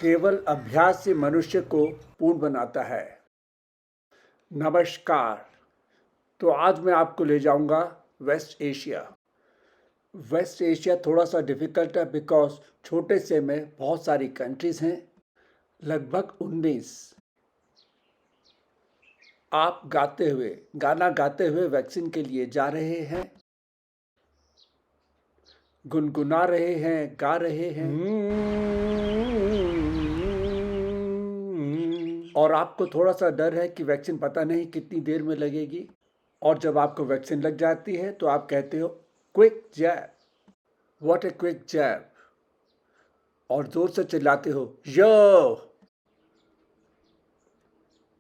केवल अभ्यास से मनुष्य को पूर्ण बनाता है। नमस्कार। तो आज मैं आपको ले जाऊंगा वेस्ट एशिया। वेस्ट एशिया थोड़ा सा डिफ़िकल्ट है बिकॉज छोटे से में बहुत सारी कंट्रीज़ हैं, लगभग 19। आप गाना गाते हुए वैक्सीन के लिए जा रहे हैं, गुनगुना रहे हैं, गा रहे हैं, और आपको थोड़ा सा डर है कि वैक्सीन पता नहीं कितनी देर में लगेगी। और जब आपको वैक्सीन लग जाती है तो आप कहते हो quick jab, what a quick jab, और जोर से चिल्लाते हो yo,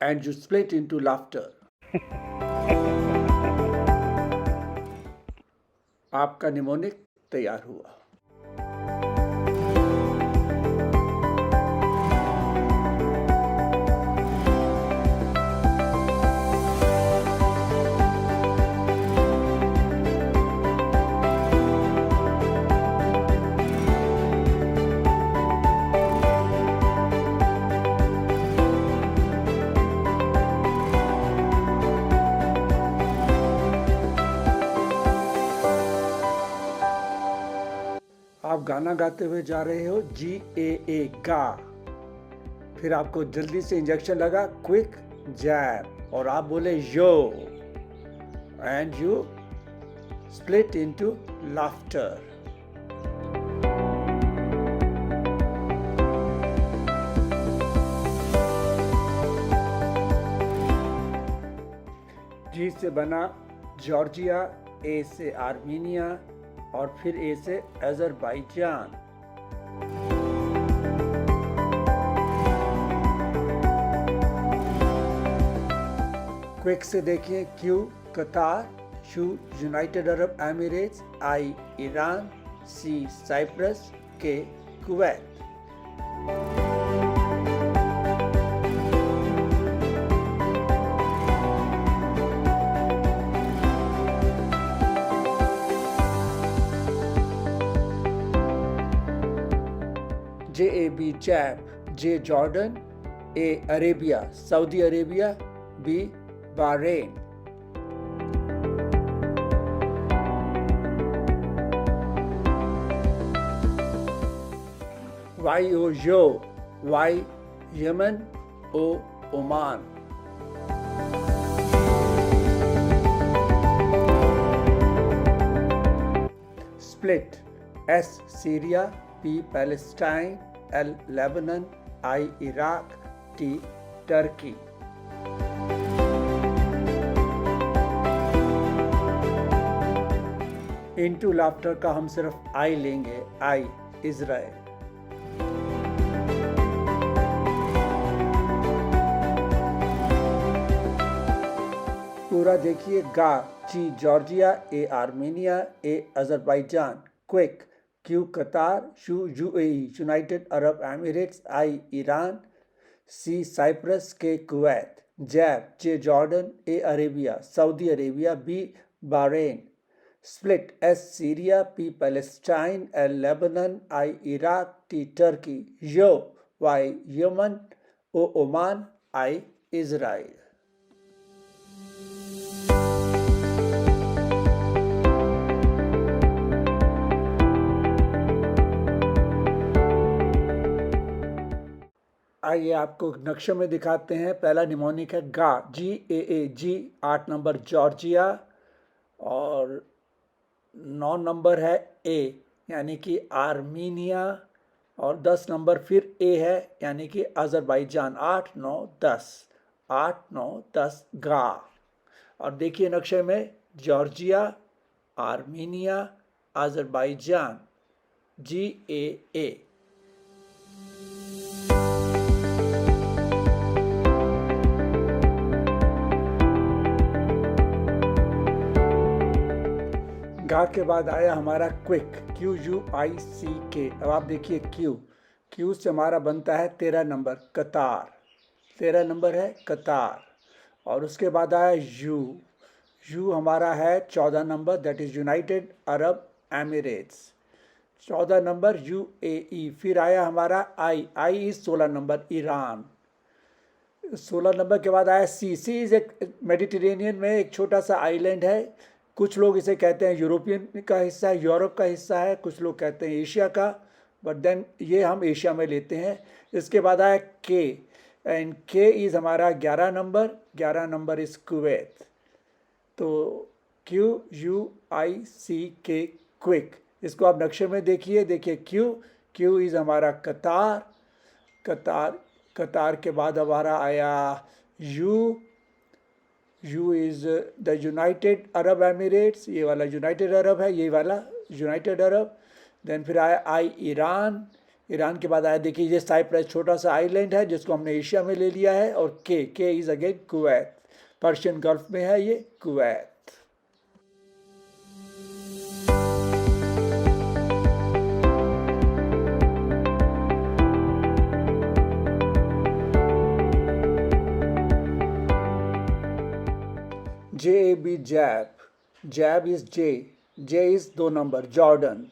and you split into laughter. आपका निमोनिक तैयार हुआ। आप गाना गाते हुए जा रहे हो GAA गा, फिर आपको जल्दी से इंजेक्शन लगा क्विक जैब और आप बोले yo, and you split into laughter. G से बना जॉर्जिया, A से आर्मीनिया और फिर A से अजरबैजान। क्विक से देखिए Q Qatar, U United Arab Emirates, I Iran, C Cyprus, K Kuwait. JAB jab, J Jordan, A Arabia Saudi Arabia, B Bahrain. YO yo, Y Yemen, O Oman. Split, S Syria, P Palestine, L Lebanon, I Iraq, T Turkey. Into laughter का हम सिर्फ I लेंगे, I Israel. पूरा देखिए गा, G Georgia, A Armenia, A Azerbaijan, quick Q Qatar, U UAE United Arab Emirates, I Iran, C Cyprus, K Kuwait. Jab, J Jordan, A Arabia Saudi Arabia, B Bahrain. Split, S Syria, P Palestine, L Lebanon, I Iraq, T Turkey. Yo, Y Yemen, O Oman, I Israel. आइए आपको नक्शे में दिखाते हैं। पहला mnemonic है गा, GAA G, 8 number Georgia, और 9 नंबर है A यानी कि आर्मीनिया, और 10 नंबर फिर A है यानी कि अजरबैजान। 8 9 10, 8 9 10 गा। और देखिए नक्शे में जॉर्जिया, आर्मीनिया, अजरबैजान, GAA। गा के बाद आया हमारा क्विक, QUICK। अब आप देखिए Q से हमारा बनता है 13 नंबर कतार, 13 नंबर है कतार। और उसके बाद आया U हमारा है 14 number, that is United Arab Emirates. 14 number UAE। फिर आया हमारा आई इज 16 नंबर ईरान। 16 नंबर के बाद आया सी इज एक मेडिटेरेनियन में एक छोटा सा आइलैंड है। कुछ लोग इसे कहते हैं यूरोपियन का हिस्सा है, यूरोप का हिस्सा है, कुछ लोग कहते हैं एशिया का, बट देन ये हम एशिया में लेते हैं। इसके बाद आया के, एंड के इज़ हमारा 11 नंबर। 11 number is Kuwait. तो QUICK, क्विक। इसको आप नक्शे में देखिए क्यू इज़ हमारा कतार। कतार के बाद हमारा आया you is the United Arab Emirates. ये वाला यूनाइटेड अरब है, ये वाला यूनाइटेड अरब। देन फिर आया आई ईरान। ईरान के बाद आया, देखिए ये साइप्रस छोटा सा आइलैंड है जिसको हमने एशिया में ले लिया है। और K is again Kuwait, Persian Gulf में है ये Kuwait. JAB, jab. Jab is J is 2 number Jordan.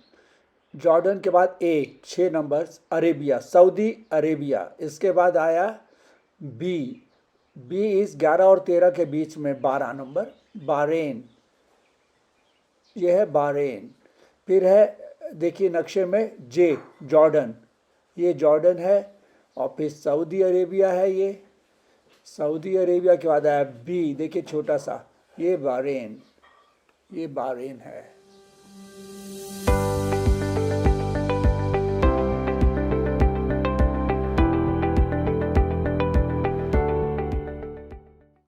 Jordan के बाद 6 नंबर अरेबिया, सऊदी अरेबिया। इसके बाद आया बी इज़ 11 और 13 के बीच में 12 नंबर बारेन। ये है बारेन। फिर है, देखिए नक्शे में जॉर्डन, ये जॉर्डन है। और फिर सऊदी अरेबिया है, ये सऊदी अरेबिया के बाद आया बी, देखिए छोटा सा, ये बारेन है।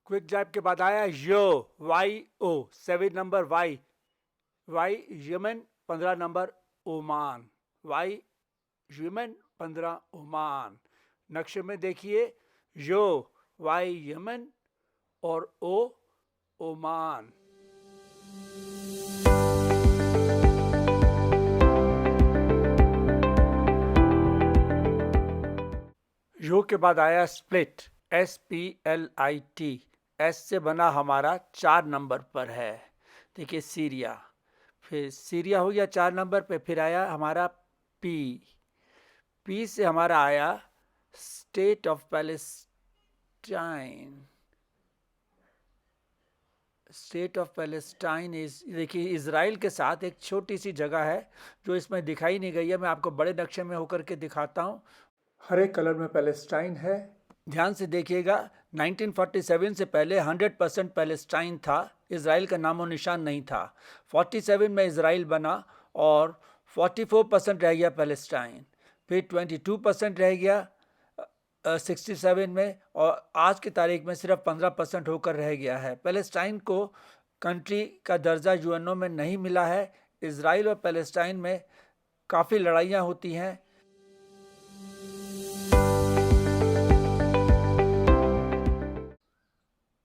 क्विक जैब के बाद आया YO, 7 number Y Yemen, 15 number Oman. Yemen 15 Oman. नक्शे में देखिए Y यमन और O ओमान। यो के बाद आया स्प्लिट, SPLIT। एस से बना हमारा 4 नंबर पर है, देखिए सीरिया। फिर सीरिया हो गया 4 नंबर पे। फिर आया हमारा पी से हमारा आया state of Palestine. State of Palestine is, देखिए इजराइल के साथ एक छोटी सी जगह है जो इसमें दिखाई नहीं गई है, मैं आपको बड़े नक्शे में होकर के दिखाता हूँ। हरे कलर में पैलेस्टाइन है, ध्यान से देखिएगा। 1947 से पहले 100% पैलेस्टाइन था, इजराइल का नामो निशान नहीं था। 47 में इजराइल बना और 44% रह गया पैलेस्टाइन। फिर 22% रह गया 67 में, और आज की तारीख में सिर्फ 15% होकर रह गया है। पैलेस्टाइन को कंट्री का दर्जा यूएनओ में नहीं मिला है। इजराइल और पैलेस्टाइन में काफ़ी लड़ाइयाँ होती हैं।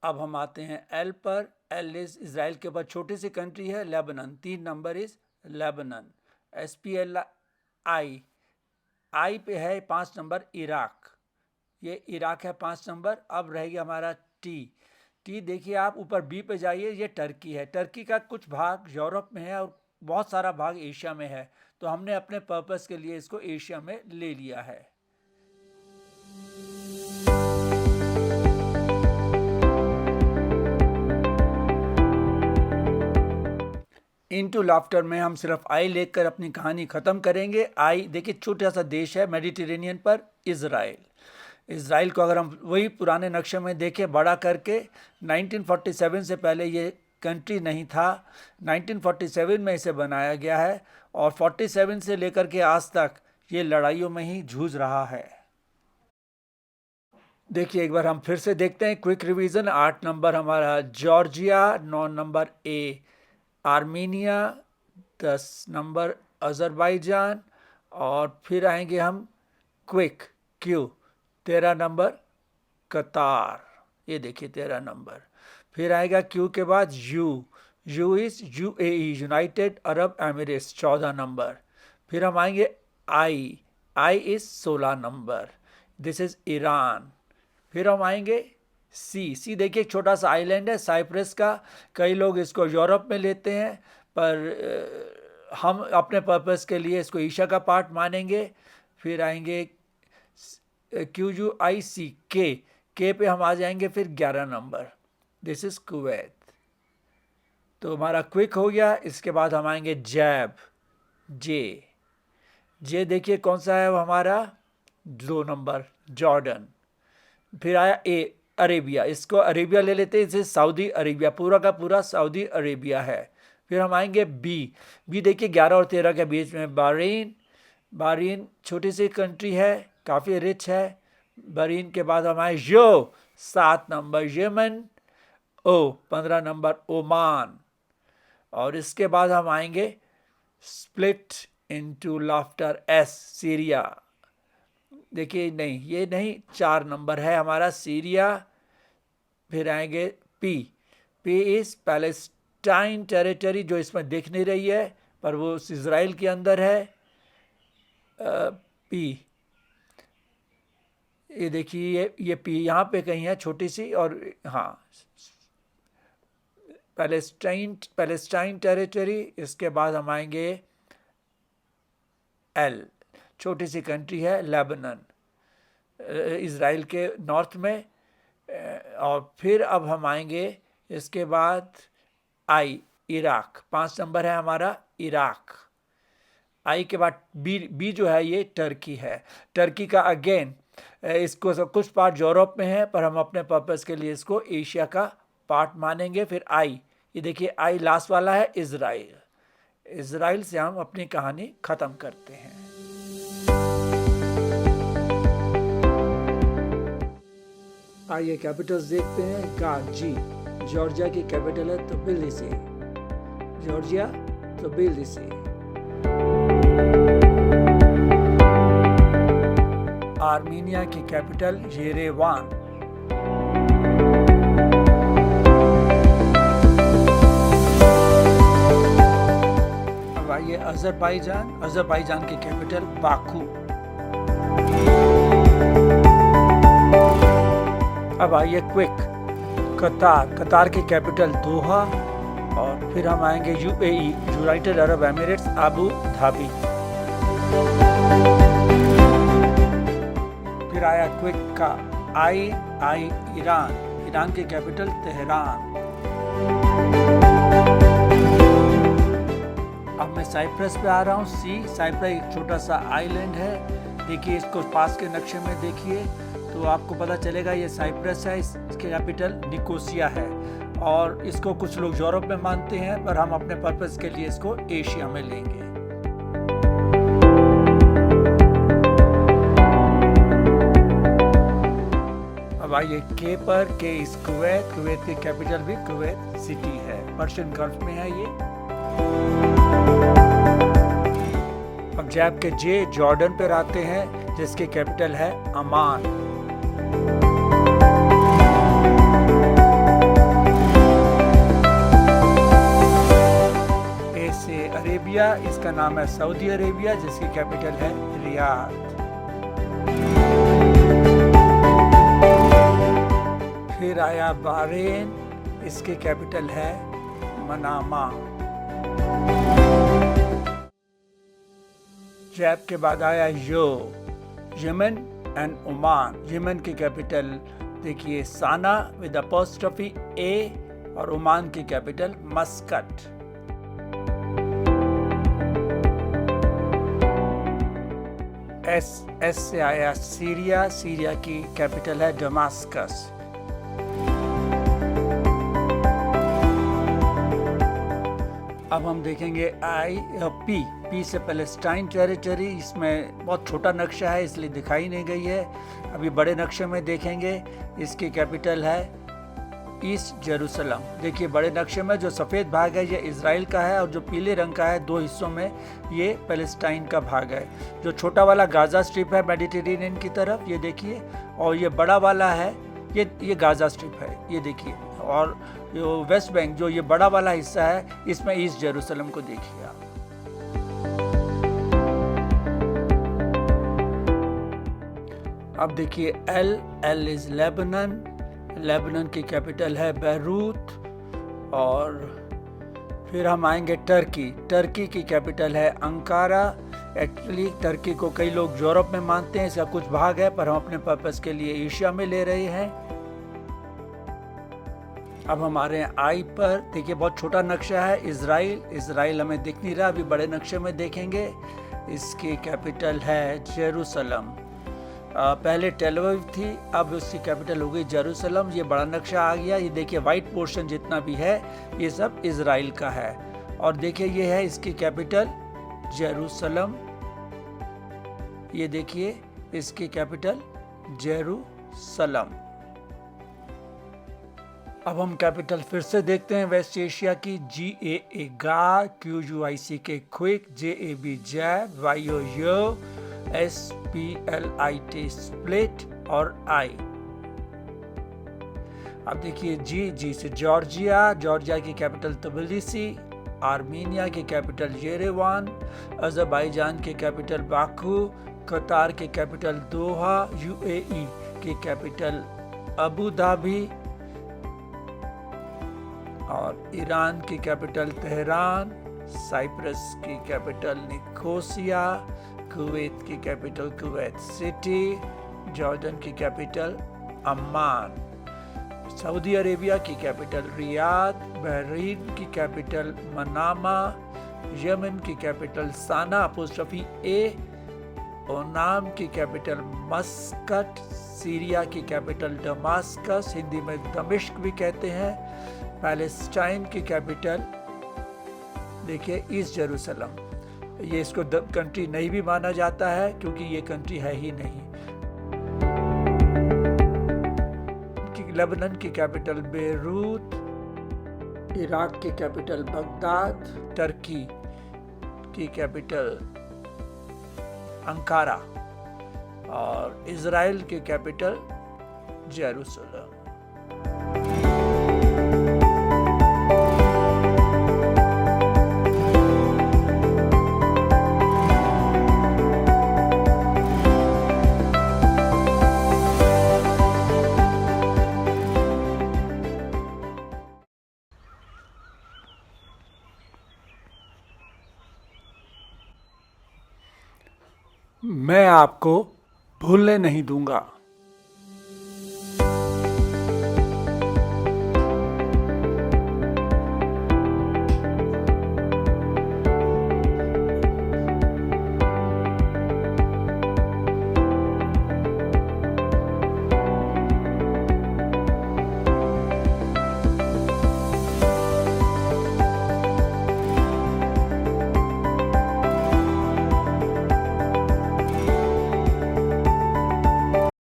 अब हम आते हैं एल पर। एल इज इजराइल के बाद छोटी सी कंट्री है Lebanon, 3 number is Lebanon. SPLI, आई पे है 5 नंबर इराक, ये इराक है 5 नंबर। अब रह गया हमारा टी देखिए आप ऊपर बी पे जाइए, ये टर्की है। टर्की का कुछ भाग यूरोप में है और बहुत सारा भाग एशिया में है, तो हमने अपने पर्पस के लिए इसको एशिया में ले लिया है। इनटू लाफ्टर में हम सिर्फ आई लेकर अपनी कहानी ख़त्म करेंगे। आई देखिए छोटा सा देश है मेडिटेरेनियन पर, इज़राइल को अगर हम वही पुराने नक्शे में देखें बड़ा करके, 1947 से पहले ये कंट्री नहीं था। 1947 में इसे बनाया गया है और 47 से लेकर के आज तक ये लड़ाइयों में ही जूझ रहा है। देखिए एक बार हम फिर से देखते हैं क्विक रिवीजन। 8 नंबर हमारा Georgia, 9 number Armenia, 10 number Azerbaijan, और फिर आएंगे हम क्विक क्यू, 13 नंबर कतार, ये देखिए 13 नंबर। फिर आएगा क्यू के बाद U is UAE, United Arab Emirates, 14 नंबर। फिर हम आएंगे आई इज 16 नंबर, दिस इज ईरान। फिर हम आएंगे सी देखिए एक छोटा सा आइलैंड है साइप्रस का। कई लोग इसको यूरोप में लेते हैं, पर हम अपने पर्पस के लिए इसको एशिया का पार्ट मानेंगे। फिर आएंगे QUIC के पे हम आ जाएंगे फिर 11 नंबर, दिस इज कुवैत। तो हमारा क्विक हो गया। इसके बाद हम आएंगे जैब, जे देखिए कौन सा है वो हमारा 2 नंबर, जॉर्डन। फिर आया ए, अरेबिया, इसको अरेबिया ले लेते हैं, इसे सऊदी अरेबिया, पूरा का पूरा सऊदी अरेबिया है। फिर हम आएंगे बी देखिए 11 और 13 के बीच में बहरीन छोटी सी कंट्री है, काफ़ी रिच है। बहरीन के बाद हम आए 7 नंबर यमन, 15 नंबर ओमान। और इसके बाद हम आएंगे स्प्लिट इनटू लाफ्टर सीरिया। देखिए नहीं, ये नहीं, 4 नंबर है हमारा सीरिया। फिर आएंगे पी इज पैलेस्टाइन टेरिटरी, जो इसमें दिख नहीं रही है पर वो इजराइल के अंदर है। पी, ये देखिए ये पी यहाँ पे कहीं है छोटी सी, और हाँ पैलेस्टाइन टेरिटरी। इसके बाद हम आएंगे एल, छोटी सी कंट्री है लेबनान, इजराइल के नॉर्थ में। और फिर अब हम आएंगे इसके बाद आई, इराक, 5 नंबर है हमारा इराक। आई के बाद बी जो है ये टर्की है। टर्की का अगेन इसको सब कुछ पार्ट यूरोप में है, पर हम अपने पर्पस के लिए इसको एशिया का पार्ट मानेंगे। फिर आई, ये देखिए आई लास्ट वाला है इजराइल से हम अपनी कहानी खत्म करते हैं। आइए कैपिटल्स देखते हैं। का जी, जॉर्जिया की कैपिटल है तबिलिसी, जॉर्जिया तबिलिसी। आर्मीनिया की कैपिटल येरेवान। अब आइए अजरबैजान की कैपिटल बाकू। अब आइए क्विक, कतार की कैपिटल दोहा। और फिर हम आएंगे UAE, United Arab Emirates, Abu Dhabi. फिर आया क्विक का आई ईरान की कैपिटल तेहरान। अब मैं साइप्रस पे आ रहा हूँ। साइप्रस एक छोटा सा आइलैंड है। देखिए इसको पास के नक्शे में देखिए तो आपको पता चलेगा ये साइप्रस है। इसकी कैपिटल निकोसिया है। और इसको कुछ लोग यूरोप में मानते हैं, पर हम अपने पर्पस के लिए इसको एशिया में लेंगे। अब आइए के पर, के इस कुवैत की कैपिटल भी कुवैत सिटी है, पर्शियन गल्फ में है ये। अब जैब के जे, जॉर्डन पर आते हैं, जिसकी कैपिटल है अमान। ए से अरेबिया, इसका नाम है सऊदी अरेबिया, जिसकी कैपिटल है रियाद। फिर आया बहरीन, इसकी कैपिटल है मनामा। जैब के बाद आया यमन एंड ओमान। यमन की कैपिटल देखिए साना विद अपॉस्ट्रोफी ए, और ओमान की कैपिटल मस्कट। एस से आया सीरिया की कैपिटल है डमास्कस। अब हम देखेंगे पी से पैलेस्टाइन टेरिटरी। इसमें बहुत छोटा नक्शा है इसलिए दिखाई नहीं गई है। अभी बड़े नक्शे में देखेंगे। इसकी कैपिटल है ईस्ट जेरूसलम। देखिए बड़े नक्शे में जो सफ़ेद भाग है ये इजराइल का है, और जो पीले रंग का है 2 हिस्सों में ये पैलेस्टाइन का भाग है। जो छोटा वाला गाजा स्ट्रिप है मेडिटेरेनियन की तरफ, ये देखिए, और ये बड़ा वाला है ये गाजा स्ट्रिप है, ये देखिए। और जो वेस्ट बैंक, जो ये बड़ा वाला हिस्सा है, इसमें ईस्ट जेरूसलम को देखिए आप। अब देखिए एल इज लेबनान की कैपिटल है बैरूत। और फिर हम आएंगे टर्की। टर्की की कैपिटल है अंकारा। एक्चुअली टर्की को कई लोग यूरोप में मानते हैं, इसका कुछ भाग है, पर हम अपने पर्पस के लिए एशिया में ले रहे हैं। अब हमारे हैं आई पर। देखिए बहुत छोटा नक्शा है। इजराइल, इजराइल हमें दिख नहीं रहा, अभी बड़े नक्शे में देखेंगे। इसकी कैपिटल है जेरूसलम। पहले टेल अवीव थी, अब उसकी कैपिटल हो गई जेरूसलम। ये बड़ा नक्शा आ गया। ये देखिए वाइट पोर्शन जितना भी है ये सब इजराइल का है। और देखिए ये है इसकी कैपिटल जेरूसलम। ये देखिए इसकी कैपिटल जेरूसलम। अब हम कैपिटल फिर से देखते हैं वेस्ट एशिया की। GAA गा, QUICK क्विक, JAB जैब, YO यो, SPLIT स्प्लिट और I। अब देखिए जी से जॉर्जिया। जॉर्जिया की कैपिटल तबिलिसी। आर्मीनिया की कैपिटल येरेवान। अज़रबैजान की कैपिटल बाकू। कतार की कैपिटल दोहा। UAE की कैपिटल अबू धाबी। और ईरान की कैपिटल तेहरान। साइप्रस की कैपिटल निकोसिया। कुवैत की कैपिटल कुवैत सिटी। जॉर्डन की कैपिटल अम्मान। सऊदी अरेबिया की कैपिटल रियाद। बहरीन की कैपिटल मनामा। यमन की कैपिटल साना अपोस्ट्रोफी ए। ओमान की कैपिटल मस्कट। सीरिया की कैपिटल दमास्कस, हिंदी में दमिश्क भी कहते हैं। पैलेस्टाइन की कैपिटल देखिए ईस्ट जेरूसलम। ये इसको कंट्री नहीं भी माना जाता है क्योंकि ये कंट्री है ही नहीं। लेबनान की कैपिटल बेरूत। इराक की कैपिटल बगदाद। टर्की की कैपिटल अंकारा। और इजराइल की कैपिटल जेरूसलम। मैं आपको भूलने नहीं दूंगा।